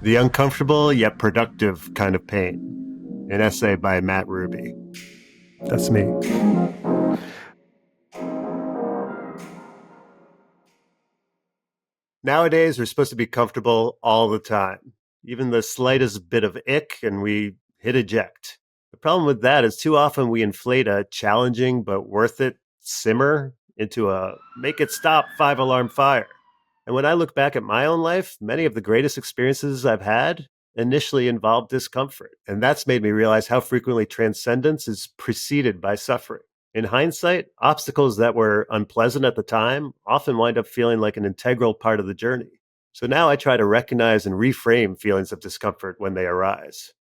The Uncomfortable Yet Productive Kind of Pain, an essay by Matt Ruby. That's me. Nowadays, we're supposed to be comfortable all the time. Even the slightest bit of ick and we hit eject. The problem with that is too often we inflate a challenging but worth it simmer into a make it stop 5 alarm fire. And when I look back at my own life, many of the greatest experiences I've had initially involved discomfort. And that's made me realize how frequently transcendence is preceded by suffering. In hindsight, obstacles that were unpleasant at the time often wind up feeling like an integral part of the journey. So now I try to recognize and reframe feelings of discomfort when they arise.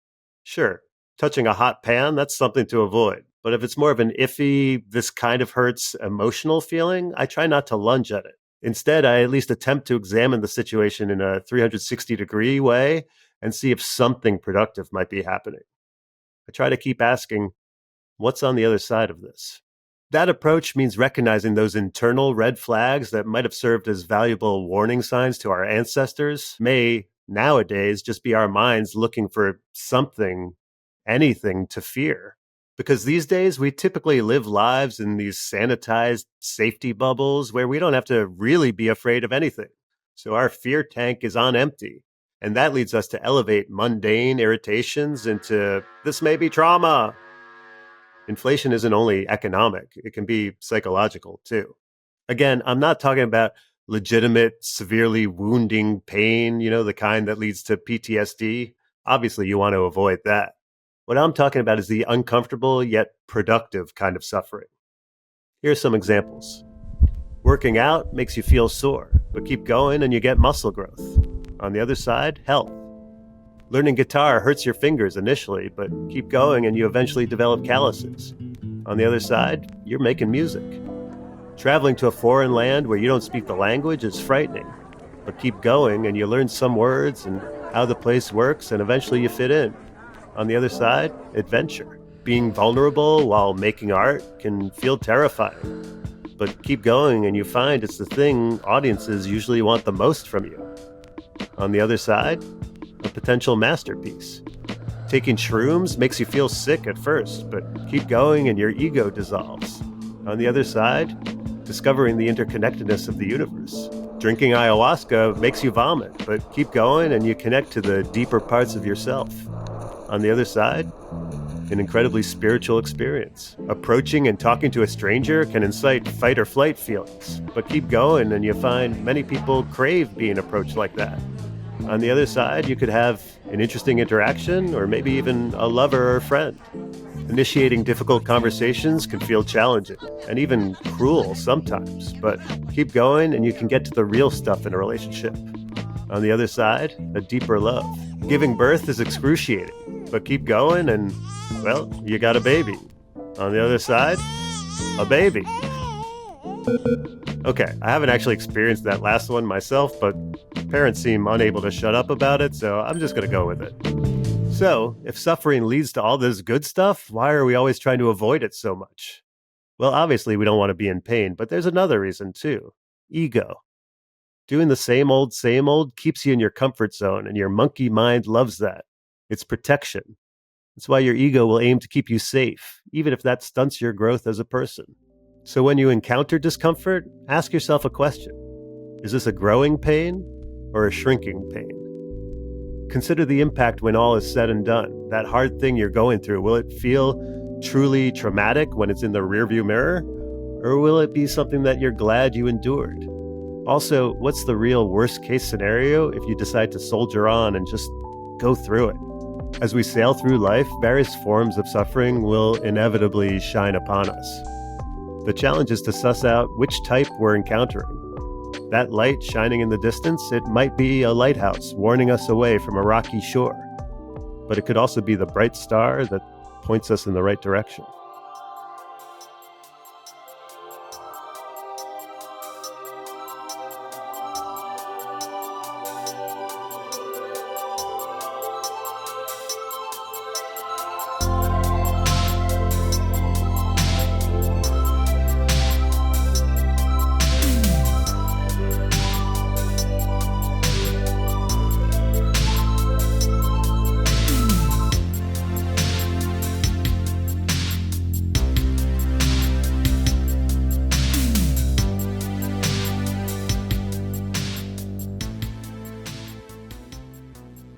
Sure, touching a hot pan, that's something to avoid. But if it's more of an iffy, this kind of hurts emotional feeling, I try not to lunge at it. Instead, I at least attempt to examine the situation in a 360-degree way and see if something productive might be happening. I try to keep asking, what's on the other side of this? That approach means recognizing those internal red flags that might have served as valuable warning signs to our ancestors may nowadays just be our minds looking for something, anything to fear. Because these days we typically live lives in these sanitized safety bubbles where we don't have to really be afraid of anything. So our fear tank is on empty. And that leads us to elevate mundane irritations into this may be trauma. Inflation isn't only economic, it can be psychological too. Again, I'm not talking about legitimate, severely wounding pain, the kind that leads to PTSD. Obviously, you want to avoid that. What I'm talking about is the uncomfortable yet productive kind of suffering. Here's some examples. Working out makes you feel sore, but keep going and you get muscle growth. On the other side, health. Learning guitar hurts your fingers initially, but keep going and you eventually develop calluses. On the other side, you're making music. Traveling to a foreign land where you don't speak the language is frightening, but keep going and you learn some words and how the place works and eventually you fit in. On the other side, adventure. Being vulnerable while making art can feel terrifying, but keep going and you find it's the thing audiences usually want the most from you. On the other side, a potential masterpiece. Taking shrooms makes you feel sick at first, but keep going and your ego dissolves. On the other side, discovering the interconnectedness of the universe. Drinking ayahuasca makes you vomit, but keep going and you connect to the deeper parts of yourself. On the other side, an incredibly spiritual experience. Approaching and talking to a stranger can incite fight or flight feelings, but keep going and you find many people crave being approached like that. On the other side, you could have an interesting interaction or maybe even a lover or friend. Initiating difficult conversations can feel challenging and even cruel sometimes, but keep going and you can get to the real stuff in a relationship. On the other side, a deeper love. Giving birth is excruciating, but keep going and, well, you got a baby. On the other side, a baby. Okay, I haven't actually experienced that last one myself, but parents seem unable to shut up about it, so I'm just going to go with it. So, if suffering leads to all this good stuff, why are we always trying to avoid it so much? Well, obviously we don't want to be in pain, but there's another reason too. Ego. Doing the same old keeps you in your comfort zone, and your monkey mind loves that. It's protection. That's why your ego will aim to keep you safe, even if that stunts your growth as a person. So when you encounter discomfort, ask yourself a question. Is this a growing pain or a shrinking pain? Consider the impact when all is said and done. That hard thing you're going through, will it feel truly traumatic when it's in the rearview mirror? Or will it be something that you're glad you endured? Also, what's the real worst case scenario if you decide to soldier on and just go through it? As we sail through life, various forms of suffering will inevitably shine upon us. The challenge is to suss out which type we're encountering. That light shining in the distance, it might be a lighthouse warning us away from a rocky shore. But it could also be the bright star that points us in the right direction.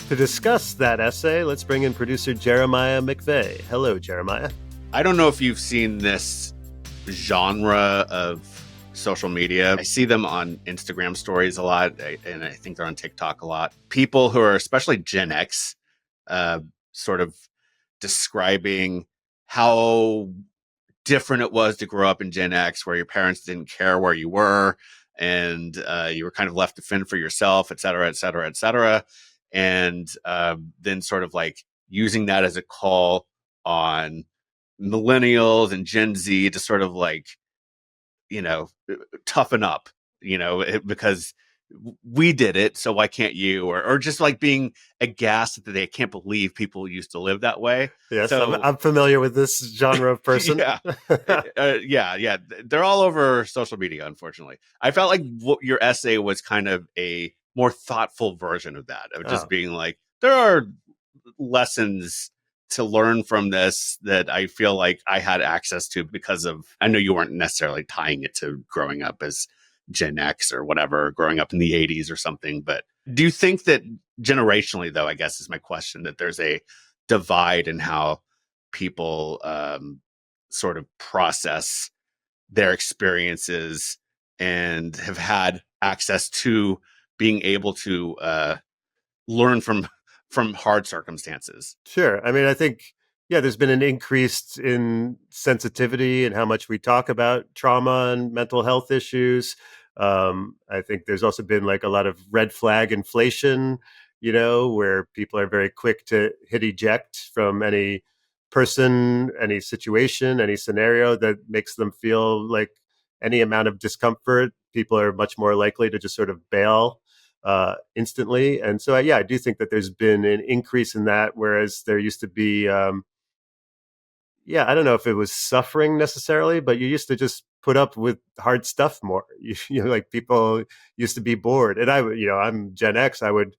To discuss that essay, let's bring in producer Jeremiah McVeigh. Hello, Jeremiah. I don't know if you've seen this genre of social media. I see them on Instagram stories a lot, and I think they're on TikTok a lot. People who are especially Gen X, uh, sort of describing how different it was to grow up in Gen X, where your parents didn't care where you were, and you were kind of left to fend for yourself, et cetera, et cetera, et cetera. And then sort of like using that as a call on millennials and Gen Z to sort of like, you know, toughen up, because we did it, so why can't you? Or just like being aghast that they can't believe people used to live that way. Yes, I'm, So I'm familiar with this genre of person. yeah, yeah, they're all over social media. Unfortunately, I felt like your essay was kind of a more thoughtful version of that, of just Oh, being like, there are lessons to learn from this that I feel like I had access to because of, I know you weren't necessarily tying it to growing up as Gen X or whatever, growing up in the 80s or something. But do you think that generationally, though, I guess is my question, that there's a divide in how people sort of process their experiences and have had access to being able to learn from hard circumstances? sure. I mean, I think, yeah, there's been an increase in sensitivity and how much we talk about trauma and mental health issues. I think there's also been like a lot of red flag inflation, where people are very quick to hit eject from any person, any situation, any scenario that makes them feel like any amount of discomfort. People are much more likely to just sort of bail instantly. And so, yeah, I do think that there's been an increase in that, whereas there used to be, yeah, I don't know if it was suffering necessarily, but you used to just put up with hard stuff more. Like people used to be bored. And I'm Gen X. I would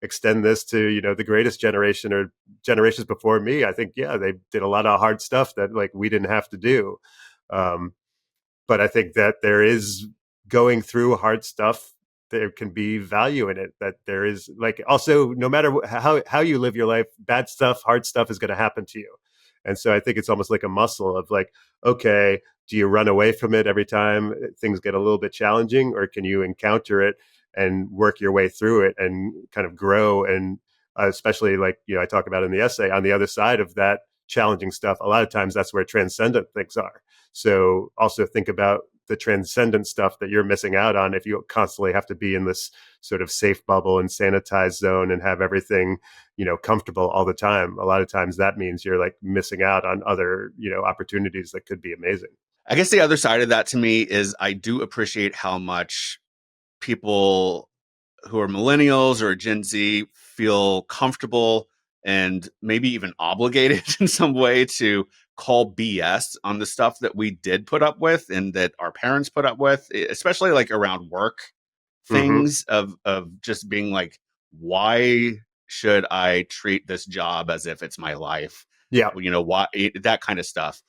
extend this to, the greatest generation or generations before me. I think, yeah, they did a lot of hard stuff that like we didn't have to do. Um, but I think that there is going through hard stuff. There can be value in it. That there is like also no matter how you live your life, bad stuff, hard stuff is going to happen to you. And so I think it's almost like a muscle of like, okay, do you run away from it every time things get a little bit challenging, or can you encounter it and work your way through it and kind of grow? And especially like I talk about in the essay, on the other side of that challenging stuff, a lot of times that's where transcendent things are. So also think about the transcendent stuff that you're missing out on if you constantly have to be in this sort of safe bubble and sanitized zone and have everything, comfortable all the time. A lot of times that means you're like missing out on other, opportunities that could be amazing. I guess the other side of that to me is I do appreciate how much people who are millennials or Gen Z feel comfortable and maybe even obligated in some way to call BS on the stuff that we did put up with and that our parents put up with, especially like around work Mm-hmm. things of just being like, why should I treat this job as if it's my life? Yeah. Why that kind of stuff,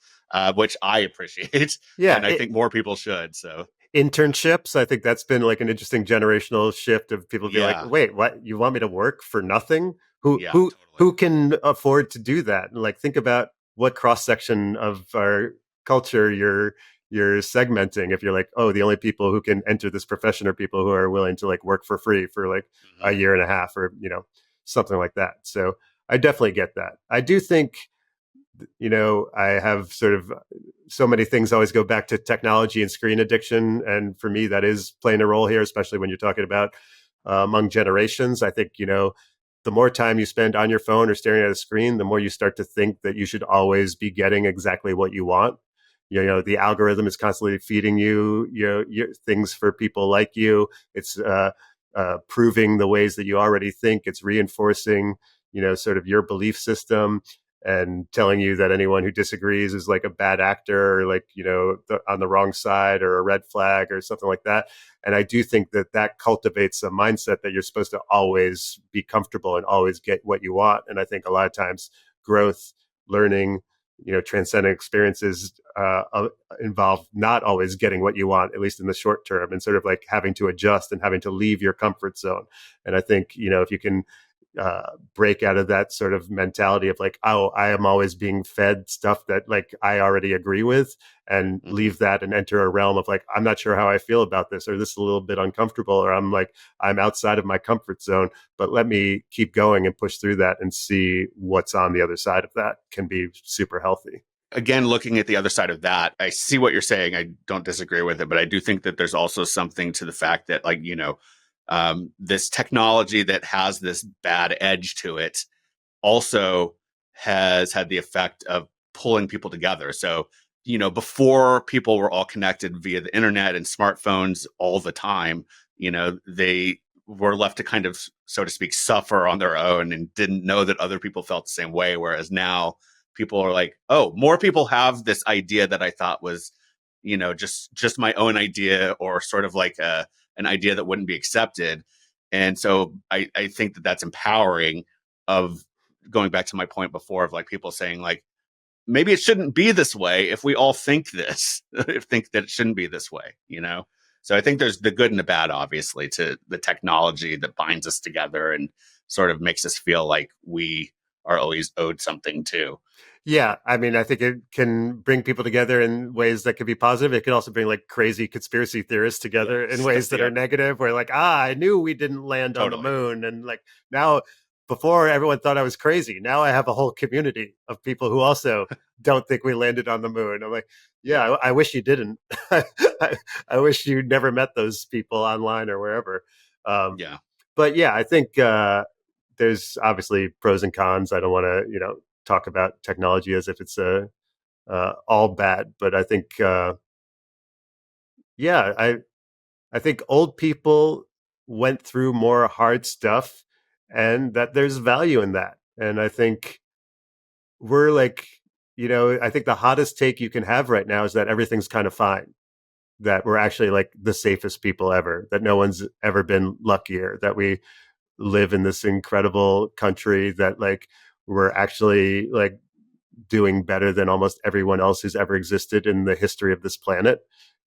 which I appreciate, Yeah. and I think more people should. So Internships, I think that's been like an interesting generational shift of people be like, yeah, wait, what, you want me to work for nothing? who yeah, who totally. who can afford to do that? And like think about what cross section of our culture you're segmenting. If you're like, oh, the only people who can enter this profession are people who are willing to like work for free for like a Mm-hmm. year and a half, or something like that. So I definitely get that. I do think, I have sort of so many things always go back to technology and screen addiction. And for me, that is playing a role here, especially when you're talking about among generations. I think, the more time you spend on your phone or staring at a screen, the more you start to think that you should always be getting exactly what you want. The algorithm is constantly feeding you, things for people like you. It's proving the ways that you already think. It's reinforcing, sort of your belief system, and telling you that anyone who disagrees is like a bad actor, or like on the wrong side, or a red flag or something like that. And I do think that that cultivates a mindset that you're supposed to always be comfortable and always get what you want. And I think a lot of times growth, learning, transcendent experiences involve not always getting what you want, at least in the short term, and sort of like having to adjust and having to leave your comfort zone. And I think, if you can break out of that sort of mentality of like, oh, I am always being fed stuff that like I already agree with, and Hmm. leave that and enter a realm of like, I'm not sure how I feel about this, or this is a little bit uncomfortable, or I'm outside of my comfort zone, but let me keep going and push through that and see what's on the other side of that can be super healthy. Again, looking at the other side of that, I see what you're saying. I don't disagree with it, but I do think that there's also something to the fact that, like, this technology that has this bad edge to it also has had the effect of pulling people together. So, before people were all connected via the internet and smartphones all the time, they were left to kind of, so to speak, suffer on their own and didn't know that other people felt the same way. Whereas now people are like, oh, more people have this idea that I thought was, just my own idea, or sort of like an idea that wouldn't be accepted. And so I think that that's empowering, of going back to my point before of like people saying like, maybe it shouldn't be this way if we all think this, if think that it shouldn't be this way. So I think there's the good and the bad, obviously, to the technology that binds us together and sort of makes us feel like we are always owed something too. Yeah, I mean, I think it can bring people together in ways that could be positive. It could also bring like crazy conspiracy theorists together in Yes. ways that are Yep. negative, where like, I knew we didn't land on the Totally. moon. And like now, before everyone thought I was crazy. Now I have a whole community of people who also don't think we landed on the moon. I'm like, yeah, Yeah. I wish you didn't. I wish you never met those people online or wherever. Um, Yeah. but yeah, I think there's obviously pros and cons. I don't want to, talk about technology as if it's all bad, but I think, yeah, I think old people went through more hard stuff, and that there's value in that. And I think we're like, I think the hottest take you can have right now is that everything's kind of fine, that we're actually like the safest people ever, that no one's ever been luckier, that we live in this incredible country, that like we're actually like doing better than almost everyone else who's ever existed in the history of this planet.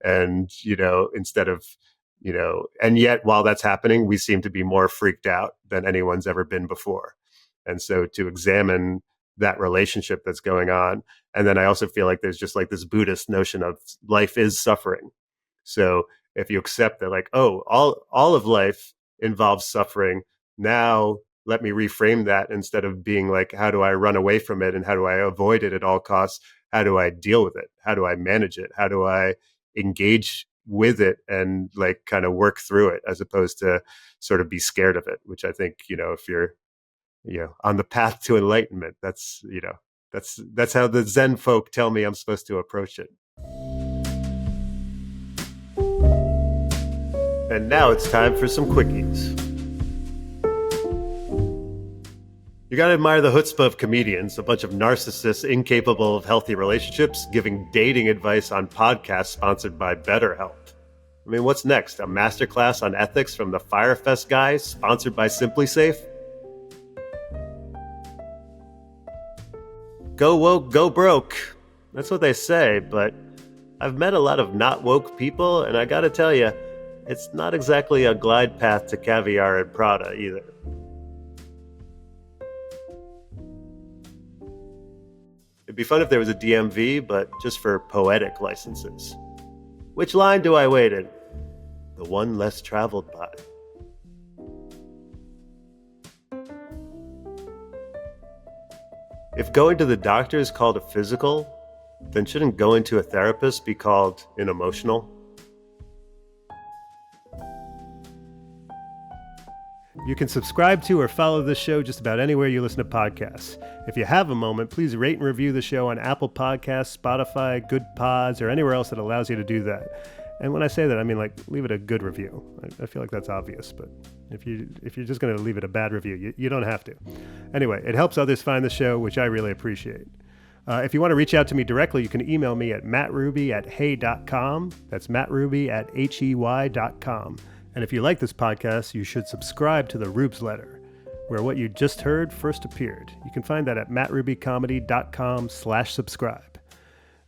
And, instead of, and yet while that's happening, we seem to be more freaked out than anyone's ever been before. And so to examine that relationship that's going on. And then I also feel like there's just like this Buddhist notion of life is suffering. So if you accept that, like, oh, all of life involves suffering, now let me reframe that. Instead of being like, how do I run away from it and how do I avoid it at all costs? How do I deal with it? How do I manage it? How do I engage with it and like kind of work through it, as opposed to sort of be scared of it? Which I think, if you're, on the path to enlightenment, that's how the Zen folk tell me I'm supposed to approach it. And now it's time for some quickies. You gotta admire the chutzpah of comedians, a bunch of narcissists incapable of healthy relationships, giving dating advice on podcasts sponsored by BetterHelp. I mean, what's next? A masterclass on ethics from the Firefest guys, sponsored by SimpliSafe? Go woke, go broke. That's what they say, but I've met a lot of not woke people, and I gotta tell you, it's not exactly a glide path to caviar and Prada either. It'd be fun if there was a DMV, but just for poetic licenses. Which line do I wait in? The one less traveled by. If going to the doctor is called a physical, then shouldn't going to a therapist be called an emotional? You can subscribe to or follow this show just about anywhere you listen to podcasts. If you have a moment, please rate and review the show on Apple Podcasts, Spotify, Good Pods, or anywhere else that allows you to do that. And when I say that, I mean like leave it a good review. I feel like that's obvious, but if you're just going to leave it a bad review, you don't have to. Anyway, it helps others find the show, which I really appreciate. If you want to reach out to me directly, you can email me at mattruby@hey.com. That's mattruby@hey.com. And if you like this podcast, you should subscribe to the Rubes Letter, where what you just heard first appeared. You can find that at mattrubycomedy.com/subscribe.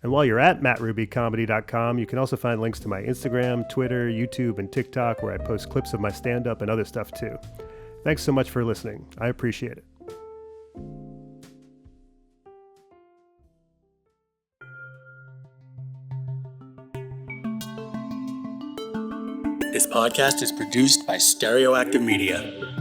And while you're at mattrubycomedy.com, you can also find links to my Instagram, Twitter, YouTube, and TikTok, where I post clips of my stand-up and other stuff too. Thanks so much for listening. I appreciate it. This podcast is produced by Stereoactive Media.